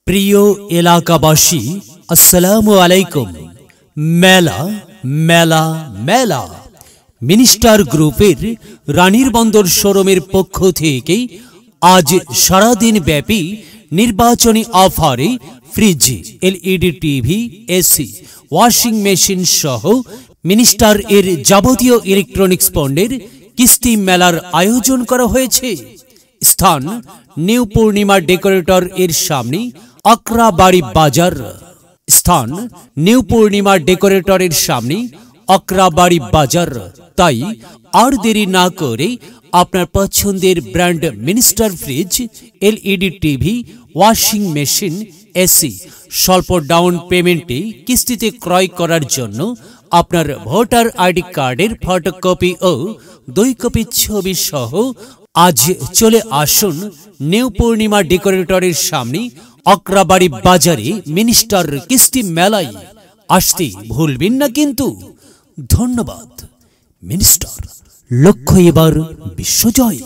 প্রিয় এলাকাবাসী, আসসালামু আলাইকুম। মেলা মেলা মেলা মিনিস্টার গ্রুপের রানীর বন্দর শোরুমের পক্ষ থেকে আজ সারাদিন ব্যাপী নির্বাচনী অফারে fridge, LED TV, AC, washing machine সহ মিনিস্টার এর যাবতীয় ইলেকট্রনিক্স পণ্যের কিস্তি মেলার আয়োজন করা হয়েছে। স্থান নিউ পূর্ণিমা ডেকোরেটর এর সামনে, আকরাবাড়ি বাজার। স্থান নিউ পূর্ণিমা ডেকোরেটরের সামনে, আকরাবাড়ি বাজার। তাই আর দেরি না করে আপনার পছন্দের brand minister fridge, LED TV, washing machine, AC স্বল্প ডাউন পেমেন্টে কিস্তিতে ক্রয় করার জন্য আপনার ভোটার আইডি কার্ডের ফটোকপি ও 2 কপি ছবি সহ আজ চলে আসুন নিউ পূর্ণিমা ডেকোরেটরের সামনে, আকরাবাড়ি বাজারে মিনিস্টার কিস্তি মেলায়। আসতে ভুলবেন না কিন্তু। ধন্যবাদ। মিনিস্টার, লক্ষ্য এবার বিশ্বজয়।